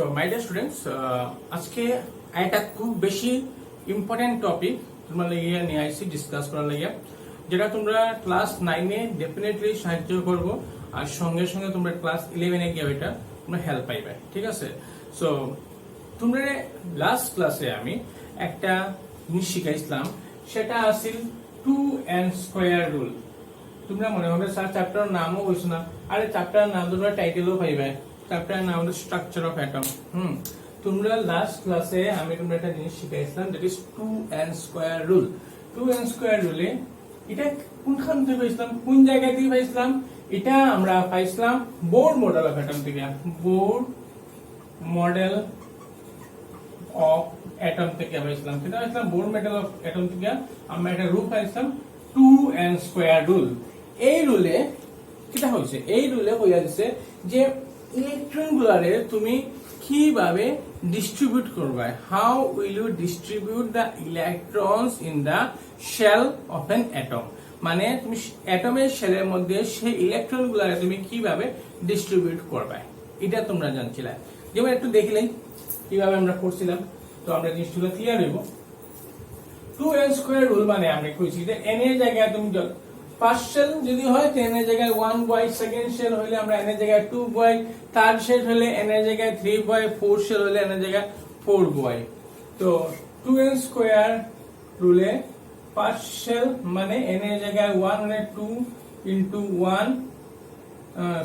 So my dear students, আজকে একটা খুব বেশি ইম্পর্টেন্ট টপিক তোমরা লাগিয়ে নিয়ে আইসি ডিসকাস করার লাগিয়া, যেটা তোমরা ক্লাস 9 এ ডেফিনেটলি সাহায্য করব, আর সঙ্গে সঙ্গে তোমরা ক্লাস 11 এ গিয়ে এটা তোমরা হেল্প পাইবে। ঠিক আছে? সো তোমরা লাস্ট ক্লাসে আমি একটা জিনিস শিখাইছিলাম, সেটা আছিল 2n স্কয়ার রুল। তোমরা মনে হবে স্যার চ্যাপ্টারের নামও হইছ না, আরে চ্যাপ্টারের নাম তোমরা টাইটেলও পাইবে। চ্যাপ্টারের নাম হলো স্ট্রাকচার অফ অ্যাটম। তোমরা লাস্ট ক্লাসে আমি তোমরা একটা জিনিস শিখাইছিলাম, that is 2n square rule. 2n square রুলে এটা কোনখান থেকে পাইছিলাম, কোন জায়গা থেকে পাইছিলাম? এটা আমরা পাইছিলাম বোর মডেল অফ অ্যাটম থেকে। বোর মডেল অফ অ্যাটম থেকে পাইছিলাম। সেটা পাইছিলাম বোর মডেল অফ অ্যাটম থেকে। আমরা একটা রুল পাইছিলাম 2n স্কয়ার রুল। এই রুলে কিটা হইছে, এই রুলে কইয়া দিছে যে ইলেকট্রন গুলারে তুমি কিভাবে ডিস্ট্রিবিউট করবে। How will you distribute the electrons in the shell of an atom. মানে তুমি অ্যাটমের শেলের মধ্যে সেই ইলেকট্রন গুলারে তুমি কিভাবে ডিস্ট্রিবিউট করবে, এটা তোমরা জানছিলে। যেমন একটু দেখলেই কিভাবে আমরা করছিলাম, তো আমরা জিনিসগুলো ক্লিয়ার হইব। 2n স্কয়ার রুল মানে আমরা কইছি যে n এর জায়গায় তুমি ফার্স্ট শেল যদি হয় তো n এর জায়গায় 1y, সেকেন্ড শেল হলে আমরা n এর জায়গায় 2y, থার্ড শেল হলে n এর জায়গায় 3y, ফোর্থ শেল হলে n এর জায়গায় 4y। তো 2n স্কয়ার রুলে ফার্স্ট শেল মানে n এর জায়গায় 1 মানে 2 ইনটু 1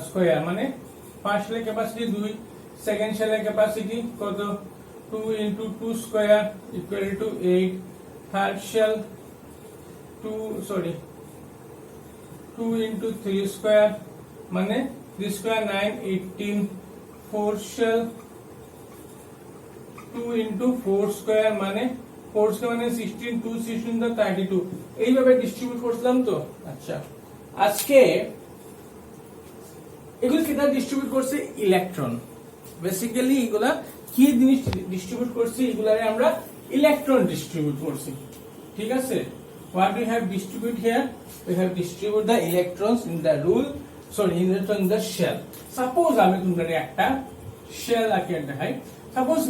স্কয়ার, মানে ফার্স্ট শেলের ক্যাপাসিটি 2, সেকেন্ড শেলের ক্যাপাসিটি কত 2 into 2 square equal to 8, third shell 2 into 3 square মানে 3 square 9, 18, 4 shell 2 into 4 square মানে 4 square মানে 16, 2 16 তো 32। এইভাবে ডিস্ট্রিবিউট করছিলাম। তো আচ্ছা, আজকে এগুলো কিটা ডিস্ট্রিবিউট করছে? ইলেকট্রন। বেসিক্যালি এগুলা কি জিনিস ডিস্ট্রিবিউট করছে? এগুলারে আমরা ইলেকট্রন ডিস্ট্রিবিউট করছি। ঠিক আছে? What we have distribute here? We have distribute the electrons in the rule, electron in the shell. Suppose আমি তোমাদের একটা শেল আঁকিয়ে দেখাই। সাপোজ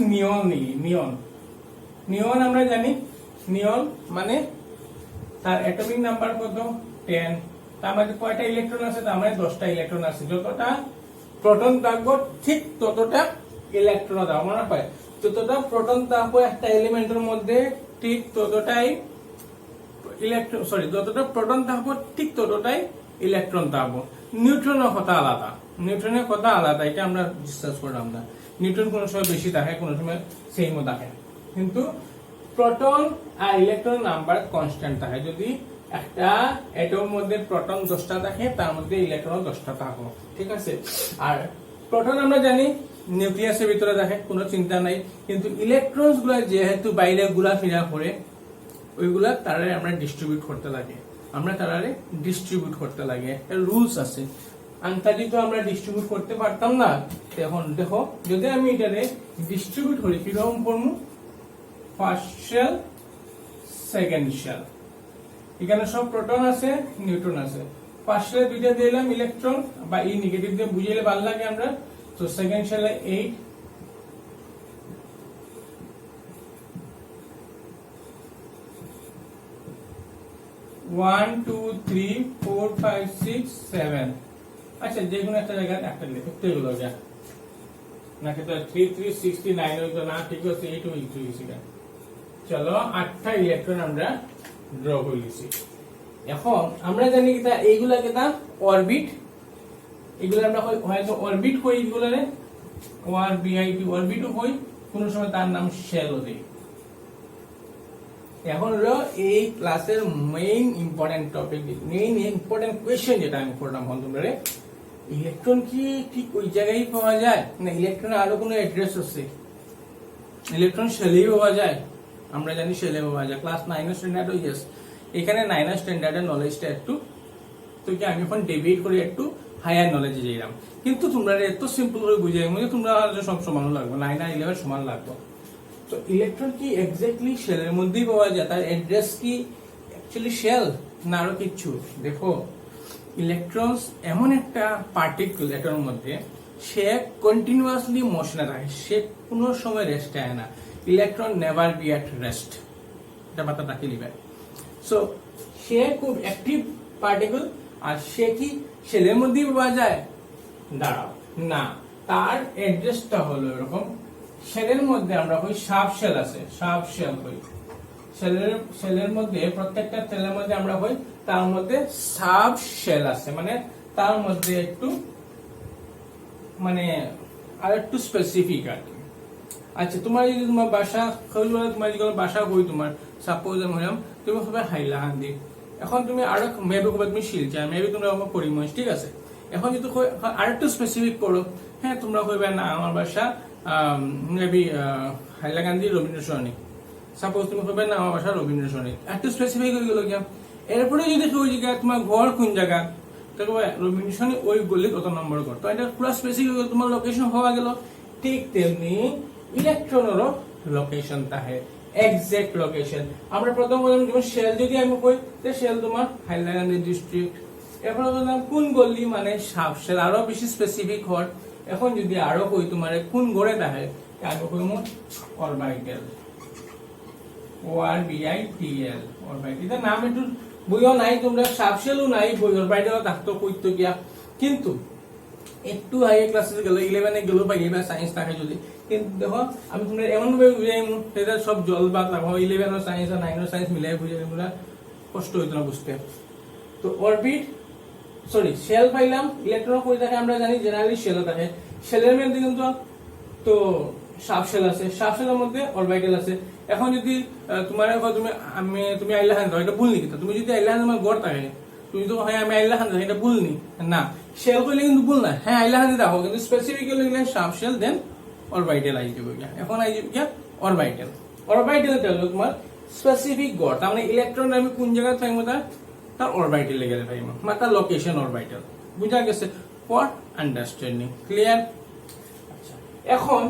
নিয়ন আমরা জানি, নিয়ন মানে তার অ্যাটমিক নাম্বার কত 10। তার মধ্যে কয়টা ইলেকট্রন আছে? তার মানে 10টা ইলেকট্রন আছে। যতটা প্রোটন থাকবে ঠিক ততটা ইলেকট্রন দাও, মনে পায়? যতটা প্রোটন থাকবে একটা এলিমেন্টের মধ্যে ঠিক ততটাই যতটা প্রোটন থাকবো ঠিক ততটাই ইলেকট্রন থাকবো। নিউট্রনের কথা আলাদা, নিউট্রনের কথা আলাদা, এটা আমরা ডিসকাস করলাম না। নিউট্রন কোনো সময় বেশি থাকে, কোনো সময় সেমও থাকে, কিন্তু প্রোটন আর ইলেকট্রন নাম্বার কনস্ট্যান্ট থাকে। যদি একটা অ্যাটমের মধ্যে প্রোটন 10টা থাকে, তার মধ্যে ইলেকট্রন 10টা থাকবে। ঠিক আছে? আর প্রোটন আমরা জানি নিউক্লিয়াসের ভিতরে থাকে, কোনো চিন্তা নাই, কিন্তু ইলেকট্রনস গুলা যেহেতু বাইরে ঘোরাফেরা করে, ওইগুলা তারারে আমরা ডিস্ট্রিবিউট করতে লাগে। রুলস আছে, আন্তাজি তো আমরা ডিস্ট্রিবিউট করতে পারতাম না। এখন দেখো, যদি আমি এটারে ডিস্ট্রিবিউট করি কিরকম করবো? ফার্স্ট শেল, সেকেন্ড শেল, এখানে সব প্রোটন আছে, নিউট্রন আছে। ফার্স্ট শেলে দুইটা দিলাম ইলেকট্রন, বা ই নেগেটিভ দিয়ে বুঝাইলে ভালো লাগে আমরা। তো সেকেন্ড শেলে 8, 1 2 3 4 5 6 7। আচ্ছা, যে কোনো একটা জায়গায় একটা লিখতে হলো যা নাকি তো 3 3 69 হইতো না, ঠিক আছে? 8 হইছে। চলো 8টা ইলেকট্রন আমরা ড্র করেছি। এখন আমরা জানি কি এইগুলা কি অরবিট, এগুলা আমরা হয়তো অরবিট কই, এগুলারে অরবিটও কই, কোন সময় তার নাম শেলও দেই। এখন হলো এই ক্লাসের main important topic, main important question যেটা আমি করলাম তোমরা, ইলেকট্রন কি ঠিক ওই জায়গায় পাওয়া যায় না ইলেকট্রনের আরো কোনো অ্যাড্রেস আছে? ইলেকট্রন শেলেই পাওয়া যায়, আমরা জানি শেলে পাওয়া যায়। ক্লাস 9 স্ট্যান্ডার্ড হয়ে গেছে, এখানে 9 স্ট্যান্ডার্ডের নলেজটা একটু তো কি আমি এখন ডেভিয়েট করে একটু হায়ার নলেজে যাইলাম। কিন্তু তোমরা এত সিম্পল করে বুঝাই মনে তোমরা সব সমান লাগবে, 9 আর 11 সমান লাগবে। তো ইলেকট্রন কি এক্স্যাক্টলি শেলের মধ্যেই পাওয়া যায়? তার অ্যাড্রেস কি অ্যাকচুয়ালি শেল না আরো কিছু? দেখো, ইলেকট্রনস এমন একটা পার্টিকেল এটার মধ্যে সে কন্টিনিউয়াসলি মোশনে থাকে, সে কোনো সময় রেস্টে আয় না। Electron never be at rest, এটা মাথা রাখি নিবে। সো সে খুব অ্যাক্টিভ পার্টিকেল। আর সে কি শেলের মধ্যেই পাওয়া যায়? দাঁড়াও না, তার অ্যাড্রেসটা হলো এরকম। শেলের মধ্যে আমরা কই সাব শেল আছে, সাব শেল কই। শেলের মধ্যে প্রত্যেকটা শেলের মধ্যে আমরা কই তার মধ্যে সাব শেল আছে, মানে তার মধ্যে একটু মানে আর একটু স্পেসিফিক আর কি। আচ্ছা, তোমার যদি তোমার বাসা তোমার যেগুলো বাসা বই তোমার সাপোজ হলাম তুমি হবে হাইলাকান্দি, এখন তুমি আরো মেবি কবে তুমি শিলচর, মেবি তোমরা করিমগঞ্জ, ঠিক আছে। এখন যদি আর একটু স্পেসিফিক করো, হ্যাঁ তোমরা কইবে না আমার বাসা মেবি হাইলাকান্দি রবীন্দ্র সরণি, সাপোজ তুমি কইবে না আমার বাসা রবীন্দ্র সরণি, একটু স্পেসিফিক হয়ে গেল গিয়া। এরপরে যদি ওই জায়গায় তোমার ঘর কোন জায়গা, রবীন্দ্র সরণি ওই গলি কত নম্বর ঘর, তো এটা পুরো স্পেসিফিক হয়ে গেল, তোমার লোকেশন হওয়া গেল। ঠিক তেমনি ইলেকট্রনেরও লোকেশন থাকে, এক্সাক্ট লোকেশন। আমরা প্রথম বললাম যেমন শেল যদি আমি কই, শেল তোমার হাইলাকান্দি ডিস্ট্রিক্ট। এরপরে বললাম কোন গলি, মানে সাব শেল, আরো বেশি স্পেসিফিক হয়। এখন যদি আরো কই তোমার কোন গড়ে থাকে, আমি কইম অরবিটাল, ORBITL, অরবিটাল। এটা নাম একটু বইও নাই, তোমরা সাব শেলও নাই বই, অরবিটাল থাকতো কইতো গিয়া। কিন্তু একটু হাইয়ার ক্লাসে গেল, 11-এ গেল বা 11 সায়েন্স থাকে যদি, কিন্তু দেখো আমি তোমরা এমন ভাবে বুঝাইম সেটা সব জল বা 11 সায়েন্স আর 9 সায়েন্স মিলাই বুঝাই, তোমরা কষ্ট হইতো না বুঝতে। তো অরবিট শেল পাইলাম, ইলেকট্রন কই থাকে আমরা জানি জেনারেলি শেল থাকে। শেলের মধ্যে কিন্তু তো সাব শেল আছে, সাব শেলের মধ্যে অরবিটাল আছে। এখন যদি তোমার তুমি আইলাহান দাও, এটা ভুল নি, কিন্তু তুমি যদি আইলাহান তোমার গড় থাকে, তুমি তো হ্যাঁ আমি আইলাহান দাও, এটা ভুল নি না, শেল কইলে কিন্তু ভুল না, হ্যাঁ আইলাহান দাও, কিন্তু স্পেসিফিক্যালি লিখলে সাব শেল দেন অরবিটাল আই যাবে। এখন আই যাবে অরবিটাল। অরবিটালটা হলো তোমার স্পেসিফিক গড়, তার মানে ইলেকট্রন আমি কোন জায়গায় থাকবো তার অরবিটাল লেগে পাইব, মানে তার লোকেশন অরবিটাল। বুঝা গেছে? For understanding clear? আচ্ছা, এখন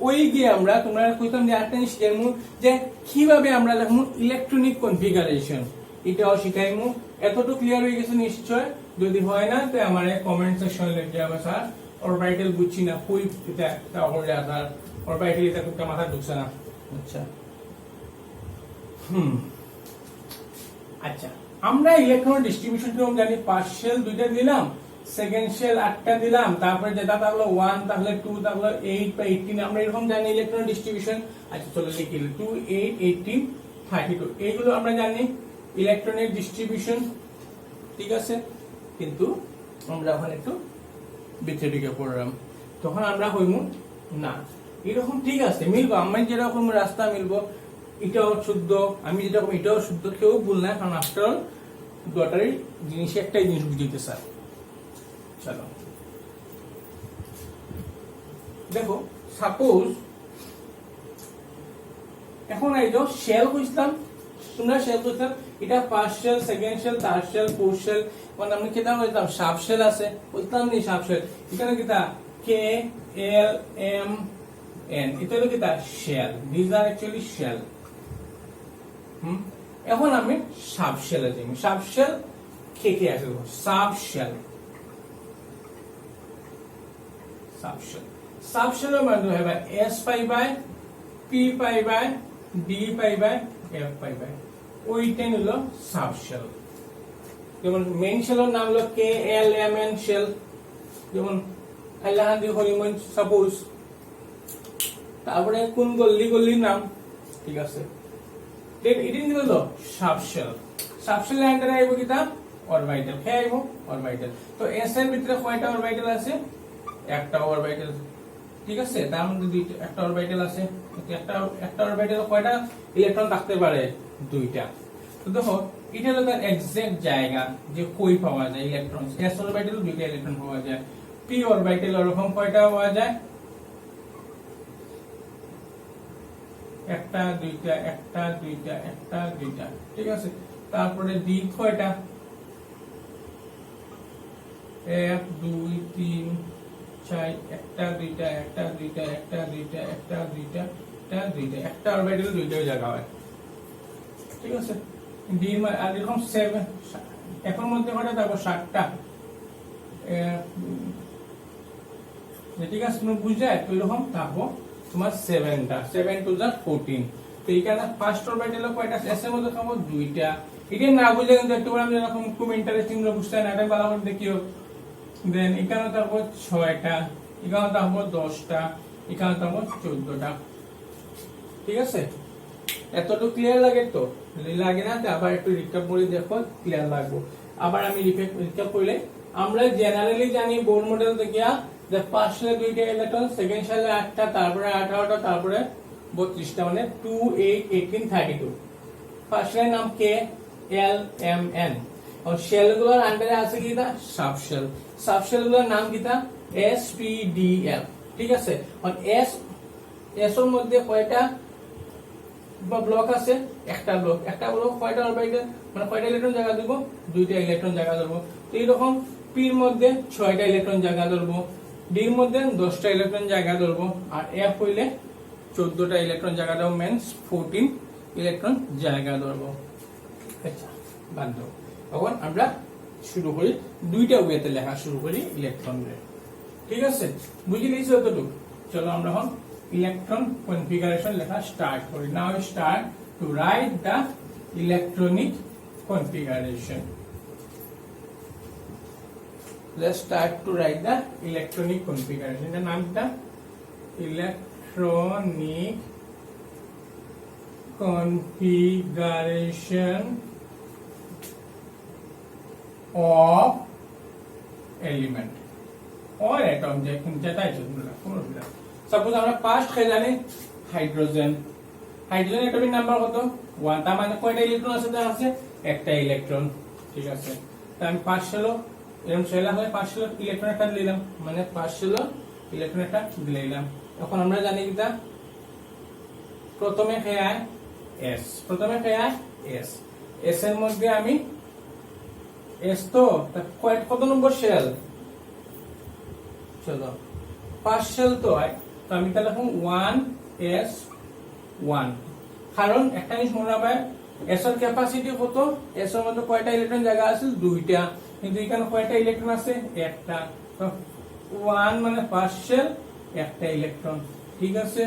ওই গিয়ে আমরা তোমরা কইতাম যে একটা জিনিস জানমু যে কিভাবে আমরা লিখমু ইলেকট্রনিক কনফিগারেশন, এটাও শিখাইমু। এতটুকু ক্লিয়ার হয়ে গেছে নিশ্চয়? যদি হয় না তো আমার কমেন্ট সেকশনে লিখে যাবে, স্যার অরবিটাল বুঝছি না, কই এটা করলে স্যার অরবিটাল এটা করতে মাথা ঢুকছে না। আচ্ছা আচ্ছা, আমরা ইলেকট্রন ডিস্ট্রিবিউশন কিরকম জানি? ফার্স্ট শেল 2টা দিলাম, সেকেন্ড শেল 8টা দিলাম, তারপরে যেটা থাকলো 1, তাহলে 2, তাহলে 8 বা 18, আমরা এরকম জানি ইলেকট্রন ডিস্ট্রিবিউশন। আচ্ছা চলো লিখি 2, 8, 18, 32, এইগুলো আমরা জানি ইলেকট্রনের ডিস্ট্রিবিউশন, ঠিক আছে। কিন্তু আমরা ওখানে একটু বিচ্ছেদিকে পড়লাম, তখন আমরা হইমু না এরকম, ঠিক আছে মিলবো, আমি যেরকম রাস্তা মিলবো, এটাও শুদ্ধ, আমি যেরকম এটাও শুদ্ধ, কেউ ভুল না, কারণ আফটার অল দুটারই জিনিস একটাই জিনিস বুঝিতে স্যার। চলো দেখো, সাপোজ এখন এই যে শেল কইছিলাম, তোমরা শেল কইছিলাম, এটা first shell, second shell, third shell, fourth shell, মানে আমি কেটা কইতাম সাব শেল আছে, কইতাম নি সাব শেল, এখানে কিটা KLMN, এটা হলো কিটা shell, this are actually shell. এখন আমি সাব শেলে যাই, সাব শেল কে কে আছে, sub shell, sub shell, sub শেলের মানে হবে S পাইবা, P পাইবা, D পাইবা, F পাইবা, ওইটাই হলো সাব শেল। যেমন মেইন শেলের নাম হলো KLMN শেল, যেমন হাইলাকান্দি হরিমগঞ্জ সাপোজ, তারপরে কোন গল্লির নাম, ঠিক আছে। দেন ইট ইজ হলো সাব শেল, সাব শেল আন্ডারে আইবো কিটা অরবিটাল, কে আইবো অরবিটাল। তো এস এর ভিতরে কয়টা অরবিটাল আছে? একটা অরবিটাল, ঠিক আছে। তার মধ্যে একটা অরবিটাল আছে, একটা অরবিটাল কয়টা ইলেকট্রন থাকতে পারে? 2টা। তো দেখো এটা হলো তার এক্সাক্ট জায়গা যে কই পাওয়া যায় ইলেকট্রন। এস অরবিটাল 2টা ইলেকট্রন পাওয়া যায়, পি অরবিটাল এরকম কয়টা পাওয়া যায়? একটা, দুইটা, একটা, দুইটা, একটা, দুইটা, ঠিক আছে। তারপরে ডি কয়টা? 1, 2, 3, 4, একটা, দুইটা, একটা, দুইটা, একটা, দুইটা, একটা, দুইটা, একটা, দুইটা, একটা অরবিটাল 2টা জায়গা হয়, ঠিক আছে। ডি আর এরকম 7, এখন মধ্যে কয়টা থাকবে? 7টা, ঠিক আছে তুমি বুঝলে তো এরকম থাকবো তোমার 7টা 7 টু যা 14 তো এখানে ফার্স্ট অরবিটাল কয়টা এস এর মধ্যে থাকবো দুইটা এটা না বুঝলে কিন্তু একটু আমরা এরকম খুব ইন্টারেস্টিং বুঝতে না এটা ভালো করে দেখিও দেন এখানে থাকবো 6টা এখানে থাকবো 10টা এখানে থাকবো 14টা ঠিক আছে এতটুকু ক্লিয়ার লাগে তো লাগে না তো আবার একটু রিক্যাপ করে দেখো ক্লিয়ার লাগবে আবার আমি রিক্যাপ করলে আমরা জেনারেলি জানি বোর মডেল থেকে যে ফার্স্ট সেলে 2টা ইলেকট্রন সেকেন্ড সেলে 8টা তারপরে 18টা তারপরে 32টা মানে 2 8 18 32 ফার্স্ট সেলের নাম কে এল এম এন আর শেলগুলোর আন্ডারে আছে কি দা সাবশেল সাবশেলগুলোর নাম কি দা এস পি ডি এল ঠিক আছে আর এস এর মধ্যে কয়টা ব্লক আছে একটা ব্লক কয়টা অরবিটাল মানে কয়টা ইলেকট্রন জায়গা দেব দুইটা ইলেকট্রন জায়গা দেব তো এইরকম পি এর মধ্যে 6টা ইলেকট্রন জায়গা দেব ডি এর মধ্যে 10টা ইলেকট্রন জায়গা দেব আর এফ হইলে 14টা ইলেকট্রন জায়গা দেব means 14 ইলেকট্রন জায়গা দেব আচ্ছা বাদ দাও এখন আমরা শুরু করি দুইটা ওয়েতে লেখা শুরু করি ইলেকট্রন রে ঠিক আছে বুঝি লিখছো কতটুকু চলো আমরা এখন electron configuration লেখা start করি now start to write the electronic configuration let's start to write the electronic configuration the name the electronic configuration of element or atom যেটা তোমরা কোন সাপোজ আমরা ফার্স্ট কে জানি হাইড্রোজেন হাইড্রোজেন অ্যাটমিক নাম্বার কত 1 তার মানে কয়টা ইলেকট্রন আছে তার আছে একটা ইলেকট্রন ঠিক আছে তাই আমি ফার্স্ট হলো এরকম সেলা হয় ফার্স্ট হলো ইলেকট্রন একটা দিলাম মানে ফার্স্ট হলো ইলেকট্রন একটা দিলাম এখন আমরা জানি কিটা প্রথমে কে আয় এস এস এর মধ্যে আমি এস তো কত নম্বর শেল চলো ফার্স্ট শেল তো হয় তো আমি তাহলে লিখুন 1s1 কারণ একটা জিনিস মনে রাখবে এস এর ক্যাপাসিটি কত এস এর মধ্যে কয়টা ইলেকট্রন জায়গা আছে দুইটা কিন্তু এখানে কয়টা ইলেকট্রন আছে একটা তো 1 মানে ফার্স্ট শেল একটা ইলেকট্রন ঠিক আছে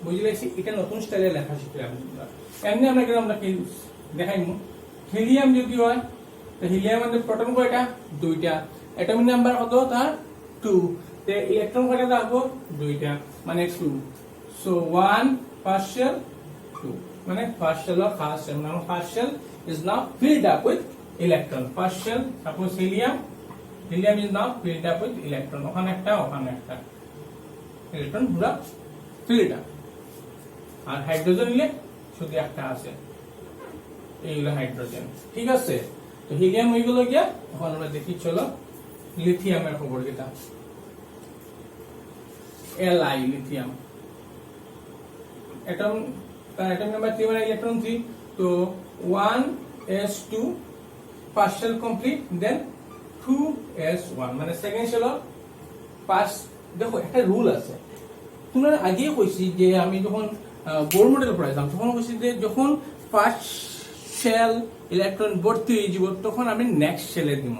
বুঝলেছি এটা নতুন স্টাইলে লেখা শিখলাম এমনি আমরা কি দেখাইমু হিলিয়াম যদি হয় তো হিলিয়ামের মধ্যে প্রোটন কয়টা দুইটা অ্যাটমিক নাম্বার কত তার 2 তে ইলেকট্রন কয়টা থাকবো দুইটা মানে 2 সো 1 partial 2 মানে partial or first shell now partial is now filled up with electron partial suppose helium is now filled up with electron ওখানে একটা ইলেকট্রন পুরো filled up আর হাইড্রোজেন নিলে শুধু একটা আছে এইগুলো হাইড্রোজেন ঠিক আছে তো হিলিয়াম হইগুলো গিয়া এখন আমরা দেখি চলো লিথিয়ামের খবর কিটা Li lithium atom number 3 মানে electron 3 তো 1s2 partial complete then 2s1 মানে সেকেন্ড শেল পাস দেখো একটা রুল আছে তোমরা আগে কইছি যে আমি যখন বোর মডেল পড়াইতাম তখন কইছি যে যখন ফার্স্ট শেল ইলেকট্রন ভর্তি হয়ে যাব তখন আমি নেক্সট শেলে দিব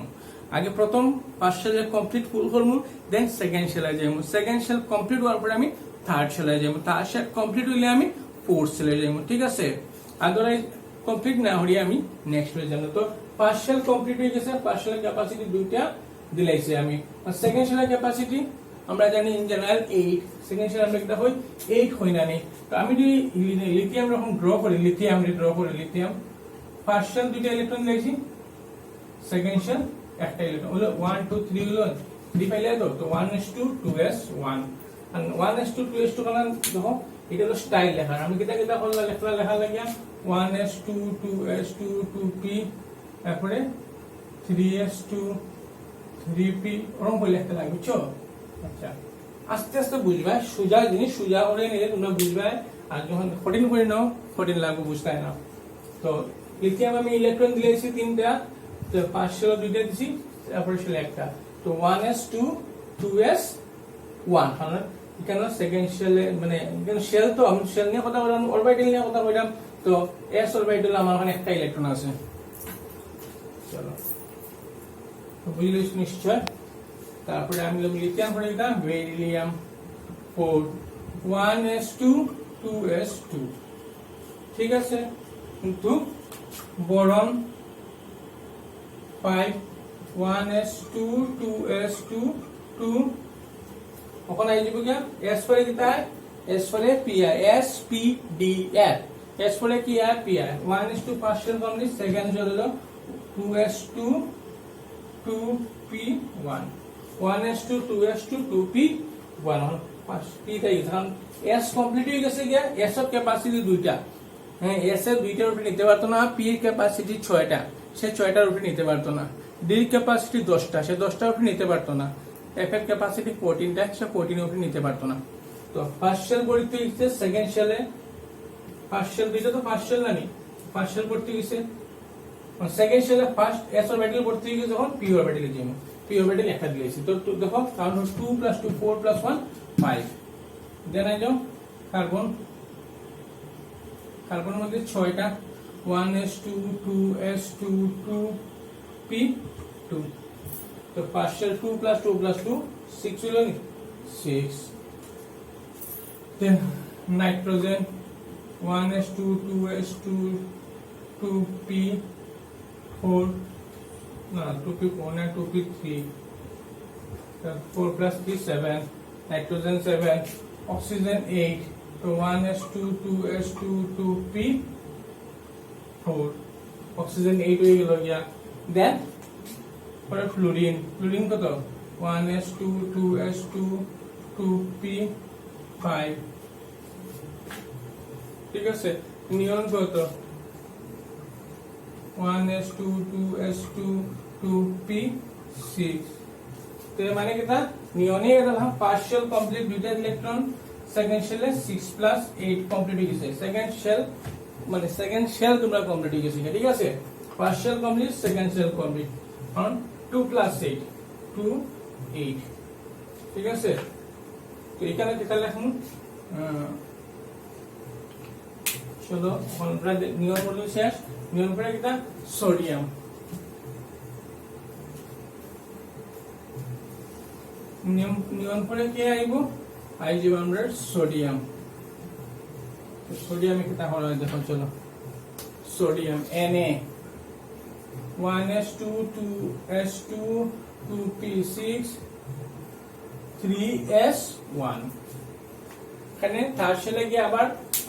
আগে প্রথম ফার্স্ট শেলে কমপ্লিট ফুল করব দেন সেকেন্ড শেলে যাইব সেকেন্ড শেল কমপ্লিট হওয়ার পরে আমি থার্ড শেলে যাইব থার্ড শেল কমপ্লিট হইলে আমি ফোর্থ শেলে যাইব ঠিক আছে আদারওয়াইজ কমপ্লিট না হলে আমি নেক্সট শেলে যাব তো ফার্স্ট শেল কমপ্লিট হয়ে গেছে ফার্স্ট শেলের ক্যাপাসিটি দুইটা দিলাইছে আমি আর সেকেন্ড শেলের ক্যাপাসিটি আমরা জানি ইন জেনারেল 8 সেকেন্ড শেল আমরা কিটা হই 8 হই না নি তো আমি যদি লিথিয়াম যখন ড্র করি লিথিয়াম ফার্স্ট শেল দুইটা ইলেকট্রন দিয়েছি সেকেন্ড শেল একটা ইলেকট্রন হলো 1 2 3 হলো 3 পাইলে তো 1s2 2s1 and 1s2 2s2 কারণ দেখো এটা হলো স্টাইল লেখা আমি কিটা করলাম লেখা লাগিয়া 1s2 2s2 2p তারপরে 3s2 3p ওরকম করে লিখতে লাগে বুঝছো আচ্ছা আস্তে আস্তে বুঝবা সোজা জিনিস সোজা করে নিলে তোমরা বুঝবা আর যখন কঠিন করে নাও কঠিন লাগবে বুঝতে না তো লিথিয়াম আমি ইলেকট্রন দিয়েছি তিনটা তো ফার্স্ট শেল দুইটা দিছি তারপরে শেল একটা তো 1s2 2s1 কারণ এখানে সেকেন্ড শেলে মানে এখানে শেল তো আমি শেল নিয়ে কথা বললাম অরবিটাল নিয়ে কথা বললাম তো s অরবিটাল আমার এখানে একটা ইলেকট্রন আছে চলো তো বুঝলে নিশ্চয় তারপরে আমি লিথিয়াম পরে দিতাম বেরিলিয়াম 4 1s2 2s2 ঠিক আছে কিন্তু বোরন 5 1s2 2s2 2 ওখানে আই যাব কি s পরে কিতা s পরে pi spdf s পরে কি আর pi 1s2 partial complete second হলো 2s2 2p1 1s2 2s2 2p1 p তাই কারণ s কমপ্লিট হয়ে গেছে কি s এর ক্যাপাসিটি দুইটা হ্যাঁ s এর দুইটার উপরে নিতে পারতো না p এর ক্যাপাসিটি 6টা সে 6টার উপরে নিতে পারতো না d এর ক্যাপাসিটি 10টা সে 10টার উপরে নিতে পারতো না f এর ক্যাপাসিটি 14টা সে 14 এর উপরে নিতে পারতো না তো পার্শিয়াল পড়তে হচ্ছে সেকেন্ড শেলে পার্শিয়াল দুইটা তো পার্শিয়াল নানি পার্শিয়াল পড়তে হচ্ছে সেকেন্ড শেলে ফার্স্ট s অরবিটাল পড়তে হচ্ছে যখন p অরবিটালে যাবো p অরবিটাল একটা দিয়েছি তো দেখো কাউন্ট 2 + 2 4 + 1 5 দেন আই যাও কার্বন কার্বনের মধ্যে 6টা 1s2 2s2 2p2 তো পার্শিয়াল 2 + 2 + 2 6 হলো 6 then nitrogen 1s2 2s2 2p4 no 2p4 na 2p3 4 + 3 7 nitrogen 7 oxygen 8 so 1s2 2s2 2p4 oxygen 8 হয়ে গেল গিয়া then পরে ফ্লুরিন ফ্লুরিন কত 1s2 2s2 2p5 ঠিক আছে নিয়ন কত 1s2 2s2 2p6 তো মানে কিটা নিয়নে এটা পার্শিয়াল কমপ্লিট দুইটা ইলেকট্রন সেকেন্ড শেলে 6 + 8 কমপ্লিট হয়ে গেছে সেকেন্ড শেল মানে সেকেন্ড শেল তোমরা কমপ্লিট হয়ে গেছে ঠিক আছে partial complete second shell complete কারণ 2 + 8 2 8 ঠিক আছে তো এখানে কিটা লিখুন চলো আমরা নিয়ন বললো শেষ নিয়ন পরে কিটা সোডিয়াম নিয়ন পরে কি আইবো আই যাব আমরা সোডিয়াম সোডিয়াম কিটা হলো দেখো চলো sodium Na 1s2 2s2 2p6 3s1 এখানে থার্ড শেলে গিয়ে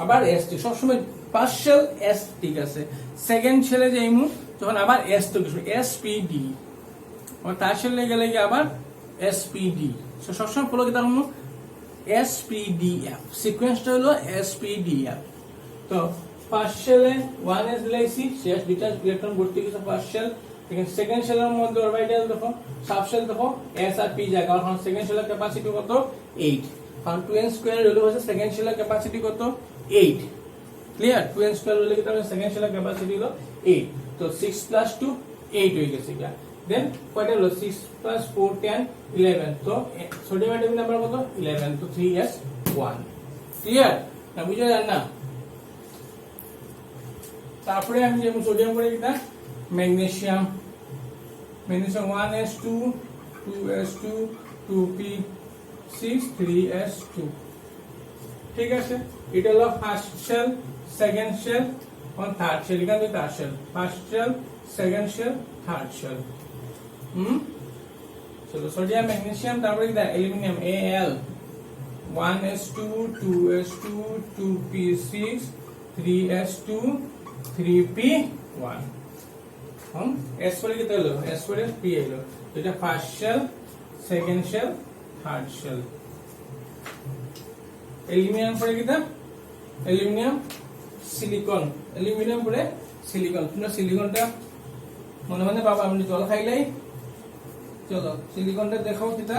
আবার s সব সময় পার্শিয়াল s ঠিক আছে সেকেন্ড শেলে যাইমু তখন আবার s তো কিছু spd আর থার্ড শেলে গেলে গিয়ে আবার spd সো সব সময় ফলো কিটা হলো spdf সিকোয়েন্সটা হলো spdf তো পার্শিয়ালে 1s দিলাইছি শেষ দুইটা ইলেকট্রন ভর্তি কিছু পার্শিয়াল এখানে সেকেন্ড শেলের মধ্যে অরবিটাল দেখো সাব শেল দেখো s আর p জায়গা কারণ সেকেন্ড শেলের ক্যাপাসিটি কত 8 কারণ 2n স্কয়ার হলো হচ্ছে সেকেন্ড শেলের ক্যাপাসিটি কত 8 ক্লিয়ার 2n স্কয়ার হলে কি তাহলে সেকেন্ড শেলের ক্যাপাসিটি হলো 8 তো 6 + 2 8 হয়ে গেছে এটা দেন কয়টা হলো 6 + 4 10 11 তো সোডিয়াম অ্যাটমিক নাম্বার কত 11 তো 3s1 ক্লিয়ার না বুঝা যায় না তারপরে আমি যে সোডিয়াম পরে কিটা magnesium 1s2 2s2 2p6 3s2 ঠিক আছে এটা হলো ফার্স্ট শেল সেকেন্ড শেল আর থার্ড শেল এখানে third shell first shell second shell third shell চলো সোডিয়াম ম্যাগনেসিয়াম তারপরে কি aluminium Al 1s2 2s2 2p6 3s2 3p1 s পরে কি হলো s পরে p হলো এটা first shell second shell third shell aluminium পরে কি অ্যালুমিনিয়াম সিলিকন অ্যালুমিনিয়াম পরে সিলিকন তোমরা সিলিকনটা মনে মনে বাবা আমি জল খাইলাই চলো সিলিকনটা দেখাও কিটা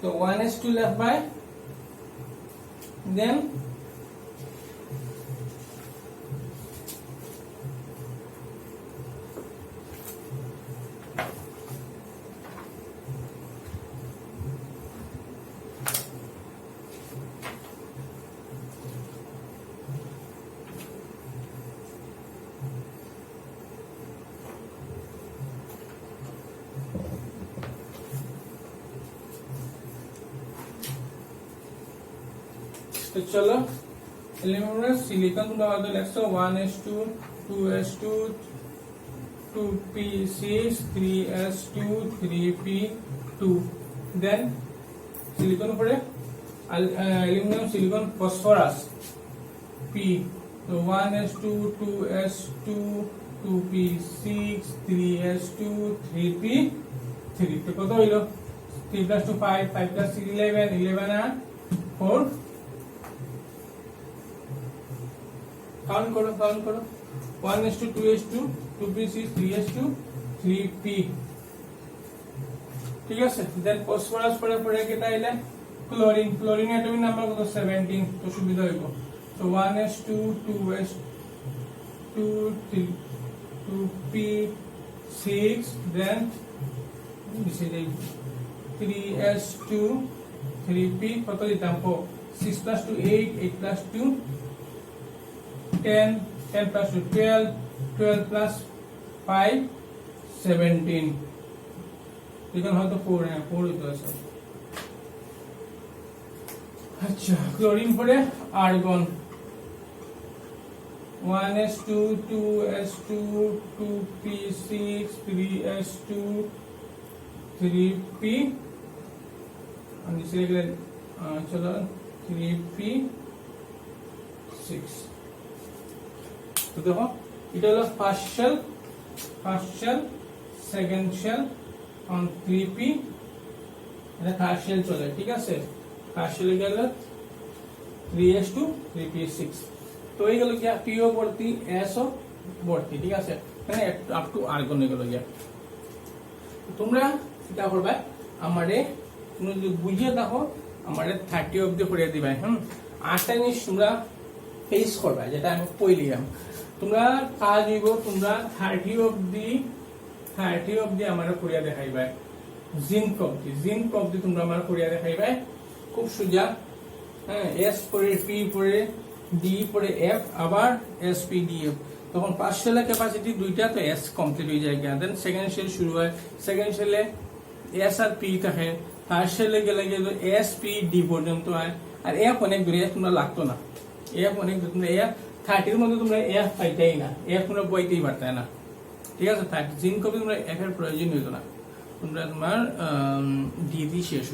তো 1s2 left by then তো চলো এলিমেন্ট সিলিকন তোমরা কত লিখছো 1s2 2s2 2p6 3s2 3p2 দেন সিলিকন উপরে অ্যালুমিনিয়াম সিলিকন ফসফরাস p তো 1s2 2s2 2p6 3s2 3p3 তো কত হইলো 3 plus 2 5 5 plus 6 11 11 আর 4 কাউন্ট করো 1s2 2s2 2p6 3s2 3p ঠিক আছে দেন ফসফরাস পরে কেটা আইলে ক্লোরিন অ্যাটমিক নাম্বার কত 17 তো সুবিধা হইব তো 1s2 2s2 2p6 then this is 3s2 3p কত দিতাম 6 plus 2 8 8 plus 2 10 10 plus 2 12 12 plus 5 17 এখানে হয়তো 4 হ্যাঁ 4 হইতো আছে আচ্ছা ক্লোরিন পরে argon 1s2 2s2 2p6 3s2 3p and this is চলো 3p6 তো দেখো এটা হলো first shell second shell on 3p এটা থার্ড শেল চলে ঠিক আছে ফার্স্ট শেলে গেল 3s2 3p6 তো এই গেল কি pও ভর্তি sও ভর্তি ঠিক আছে মানে আপ টু আর্গন গেল গিয়া তোমরা এটা করবে আমারে তুমি যদি বুঝিয়ে দেখো আমারে 30 অবধি করে দিবা আটটা জিনিস তোমরা ফেস করবে যেটা আমি কইলাম তোমরা কাজ হইব তোমরা 30 অবধি আমারে করিয়া দেখাইবা জিঙ্ক অবধি তোমরা আমার করিয়া দেখাইবা খুব সোজা হ্যাঁ এস পরে পি পরে ডি পরে এফ আবার এস পি ডি এফ তখন ফার্স্ট শেলের ক্যাপাসিটি দুইটা তো এস কমপ্লিট হয়ে যায় দেন সেকেন্ড শেল শুরু হয় সেকেন্ড শেলে এস আর পি থাকে থার্ড শেলে গেলে এস পি ডি পর্যন্ত হয় আর এফ অনেক দূরে তোমরা লাগতো না এফ অনেক দূরে তোমরা এফ 30 মধ্যে তোমরা এফ পাইতেই না এফ তোমরা বইতেই পারতে না ঠিক আছে জিঙ্ক কপি তোমরা এফ এর প্রয়োজন হইতো না তোমরা তোমার ডি শেষ